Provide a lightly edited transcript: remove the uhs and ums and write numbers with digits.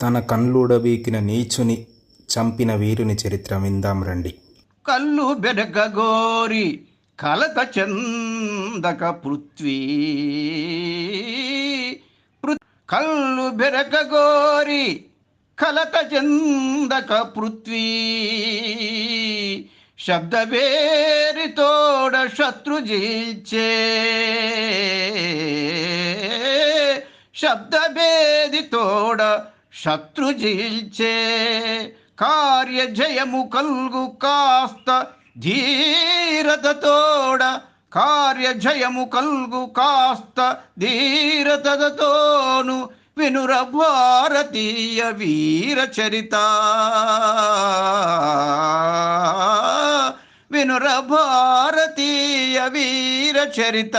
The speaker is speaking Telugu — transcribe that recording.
తన కన్నులూడబీకిన నీచుని చంపిన వీరుని చరిత్ర విందాం రండి. కల్లు బెరగగోరి కలత చందక పృథ్వీ కల్లు బెరగగోరి కలత చందక పృథ్వీ శబ్దవేరితోడ శత్రు జీల్చే శబ్దభేదితోడ శత్రు జీల్చే కార్యజయము కల్గు కాస్త ధీరతతోడ కార్యజయము కల్గు కాస్త ధీరతతోను వినుర భారతీయ వీర చరిత వినుర భారతీయ వీర చరిత.